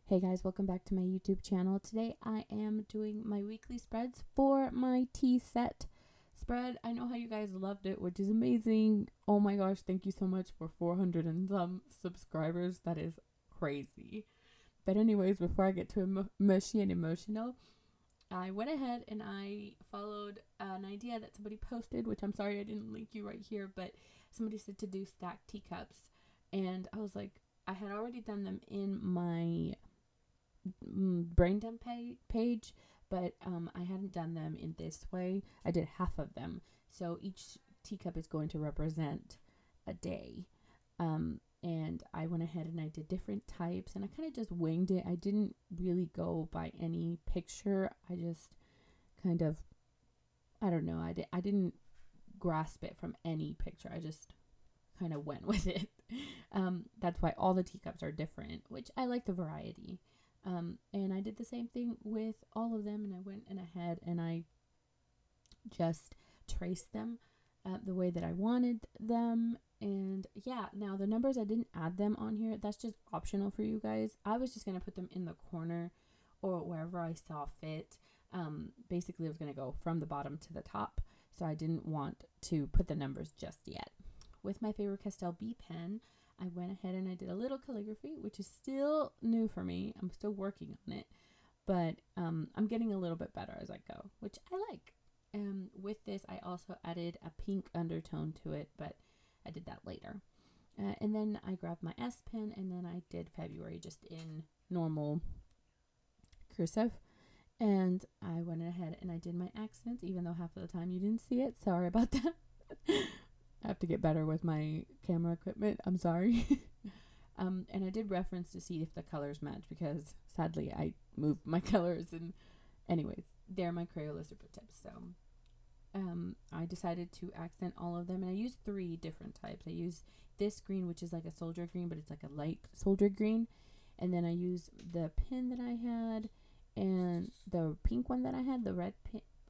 Hey guys, welcome back to my YouTube channel. Today I am doing my weekly spreads for my tea set spread. I know how you guys loved it, which is amazing. Oh my gosh, thank you so much for 400 and some subscribers. That is crazy. But anyways, before I get too mushy and emotional, I went ahead and I followed an idea that somebody posted, which I'm sorry I didn't link you right here, but somebody said to do stacked teacups. And I was like, I had already done them in my brain dump page, but I hadn't done them in this way. I did half of them, so each teacup is going to represent a day. And I went ahead and I did different types, and I kind of just winged it. I didn't really go by any picture. I just kind of, I don't know, I didn't grasp it from any picture. I just kind of went with it. That's why all the teacups are different, which I like the variety. And I did the same thing with all of them, and I went ahead and I just traced them the way that I wanted them. And yeah, now the numbers, I didn't add them on here. That's just optional for you guys. I was just going to put them in the corner or wherever I saw fit. Basically, I was going to go from the bottom to the top, so I didn't want to put the numbers just yet. With my Faber-Castell B pen, I went ahead and I did a little calligraphy, which is still new for me. I'm still working on it, but I'm getting a little bit better as I go, which I like. With this, I also added a pink undertone to it, but I did that later. And then I grabbed my S pen, and then I did February just in normal cursive. And I went ahead and I did my accents, even though half of the time you didn't see it. Sorry about that. I have to get better with my camera equipment. I'm sorry. And I did reference to see if the colors match, because sadly I moved my colors. And anyways, they're my Crayola Super Tips. So I decided to accent all of them, and I used 3 different types. I used this green, which is like a soldier green, but it's like a light soldier green. And then I used the pen that I had, and the pink one that I had, the red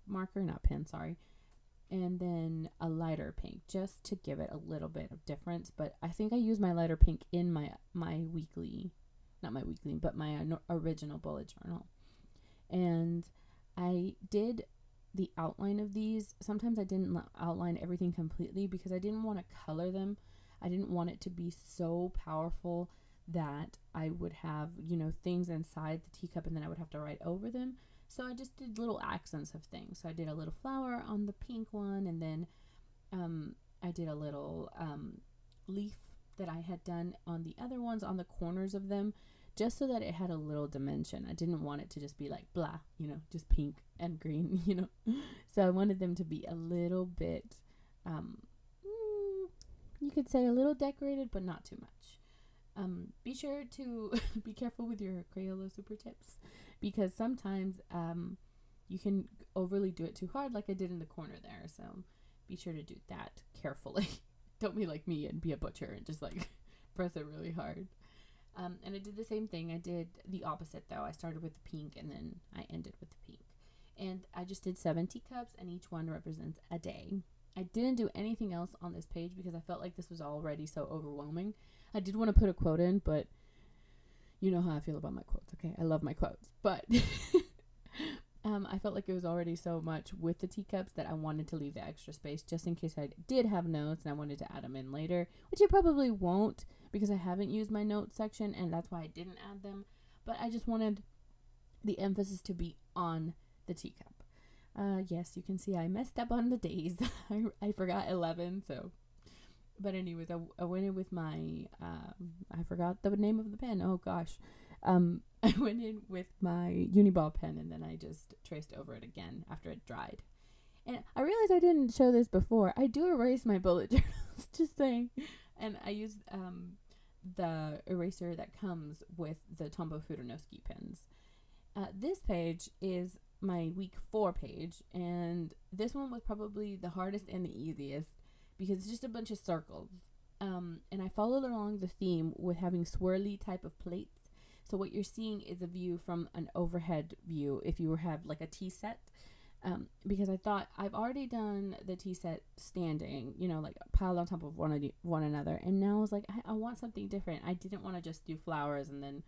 marker, not pen, sorry. And then a lighter pink, just to give it a little bit of difference. But I think I used my lighter pink in my weekly, not my weekly, but my original bullet journal. And I did the outline of these. Sometimes I didn't outline everything completely because I didn't want to color them. I didn't want it to be so powerful that I would have, things inside the teacup and then I would have to write over them. So I just did little accents of things. So I did a little flower on the pink one, and then I did a little leaf that I had done on the other ones, on the corners of them, just so that it had a little dimension. I didn't want it to just be like blah, just pink and green, So I wanted them to be a little bit, you could say a little decorated, but not too much. Be sure to be careful with your Crayola Super Tips, because sometimes you can overly do it too hard, like I did in the corner there. So be sure to do that carefully. Don't be like me and be a butcher and just like press it really hard. And I did the same thing. I did the opposite though. I started with the pink and then I ended with the pink. And I just did 7 teacups, and each one represents a day. I didn't do anything else on this page because I felt like this was already so overwhelming. I did want to put a quote in, but you know how I feel about my quotes, okay? I love my quotes, but I felt like it was already so much with the teacups that I wanted to leave the extra space just in case I did have notes and I wanted to add them in later, which I probably won't because I haven't used my notes section, and that's why I didn't add them. But I just wanted the emphasis to be on the teacup. Yes, you can see I messed up on the days. I forgot 11, so. But anyways, I went in with my, I forgot the name of the pen. Oh gosh. I went in with my Uniball pen, and then I just traced over it again after it dried. And I realized I didn't show this before. I do erase my bullet journals, just saying. And I used the eraser that comes with the Tombow Fudonoski pens. This page is my week 4 page, and this one was probably the hardest and the easiest because it's just a bunch of circles. And I followed along the theme with having swirly type of plates. So what you're seeing is a view from an overhead view if you have like a tea set. Because I thought I've already done the tea set standing, like piled on top of one another. And now I was like, I want something different. I didn't want to just do flowers and then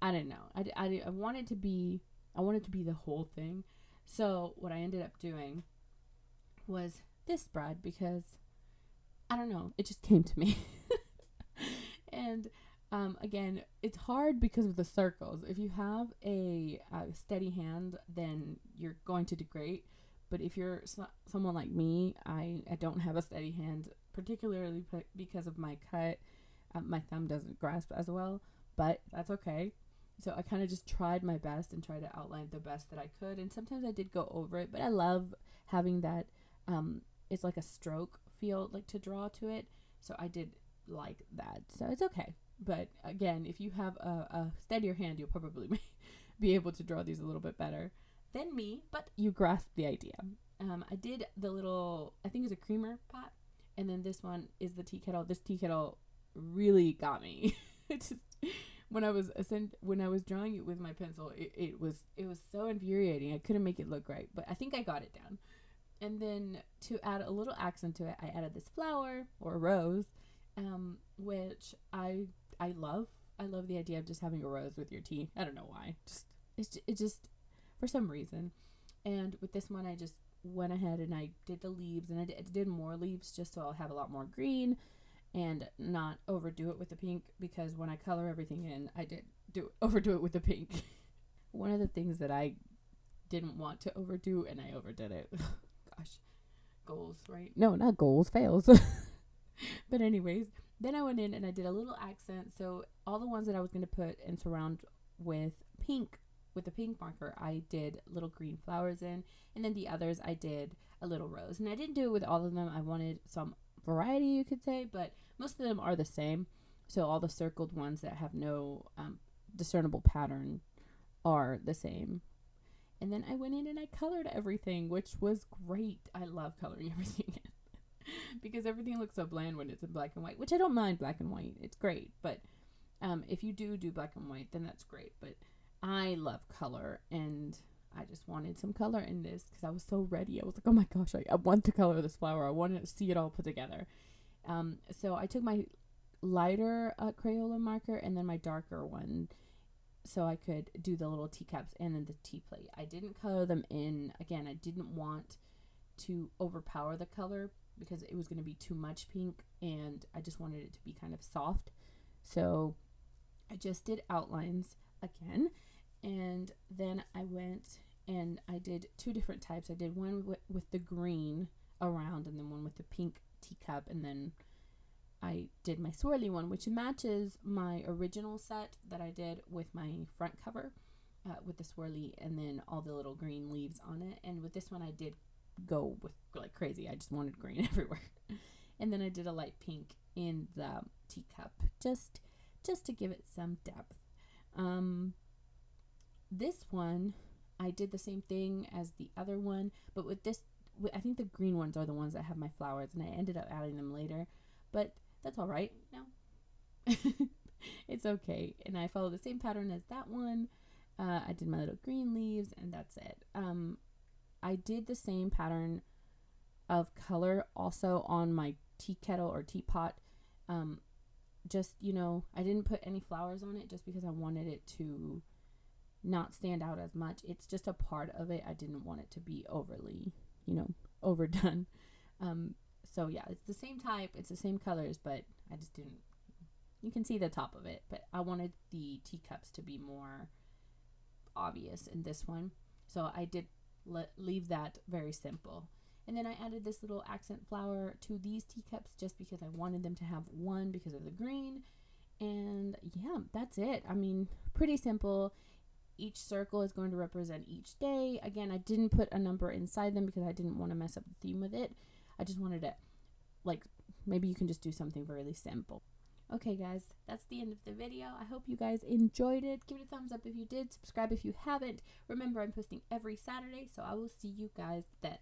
I didn't know. I wanted to be, I wanted to be the whole thing. So what I ended up doing was this spread because I don't know, it just came to me. And again, it's hard because of the circles. If you have a steady hand, then you're going to do great. But if you're someone like me, I don't have a steady hand, particularly because of my cut. My thumb doesn't grasp as well, but that's okay. So I kind of just tried my best and tried to outline the best that I could. And sometimes I did go over it, but I love having that, it's like a stroke feel, like to draw to it. So I did like that. So it's okay. But again, if you have a steadier hand, you'll probably be able to draw these a little bit better than me, but you grasp the idea. I did the little, I think it's a creamer pot. And then this one is the tea kettle. This tea kettle really got me. It's just, when I was drawing it with my pencil, it was so infuriating. I couldn't make it look right, but I think I got it down. And then to add a little accent to it, I added this flower or rose, which I love. I love the idea of just having a rose with your tea. I don't know why. It just for some reason. And with this one, I just went ahead and I did the leaves, and I did more leaves just so I'll have a lot more green and not overdo it with the pink, because when I color everything in, I did overdo it with the pink. One of the things that I didn't want to overdo, and I overdid it. Gosh, goals, right? No, not goals, fails. But anyways, then I went in and I did a little accent. So all the ones that I was going to put and surround with pink, with the pink marker, I did little green flowers in, and then the others I did a little rose. And I didn't do it with all of them. I wanted some variety, you could say, but most of them are the same. So all the circled ones that have no discernible pattern are the same. And then I went in and I colored everything, which was great. I love coloring everything in because everything looks so bland when it's in black and white, which I don't mind black and white. It's great. But if you do black and white, then that's great. But I love color, and I just wanted some color in this because I was so ready. I was like, oh my gosh, I want to color this flower. I want to see it all put together. So I took my lighter Crayola marker and then my darker one so I could do the little teacups and then the tea plate. I didn't color them in. Again, I didn't want to overpower the color because it was going to be too much pink, and I just wanted it to be kind of soft. So I just did outlines again. And then I went and I did two different types. I did one with the green around, and then one with the pink teacup. And then I did my swirly one, which matches my original set that I did with my front cover with the swirly and then all the little green leaves on it. And with this one, I did go with like crazy. I just wanted green everywhere. And then I did a light pink in the teacup just to give it some depth. This one, I did the same thing as the other one, but with this, I think the green ones are the ones that have my flowers, and I ended up adding them later, but that's all right. No, it's okay. And I followed the same pattern as that one. I did my little green leaves, and that's it. I did the same pattern of color also on my tea kettle or teapot. Just, I didn't put any flowers on it just because I wanted it to not stand out as much. It's just a part of it. I didn't want it to be overly, overdone. So yeah, it's the same type, it's the same colors, but I just didn't, you can see the top of it, but I wanted the teacups to be more obvious in this one. So I did leave that very simple. And then I added this little accent flower to these teacups just because I wanted them to have one because of the green. And yeah, that's it. I mean, pretty simple. Each circle is going to represent each day. Again, I didn't put a number inside them because I didn't want to mess up the theme with it. I just wanted it, like, maybe you can just do something really simple. Okay, guys, that's the end of the video. I hope you guys enjoyed it. Give it a thumbs up if you did. Subscribe if you haven't. Remember, I'm posting every Saturday, so I will see you guys then.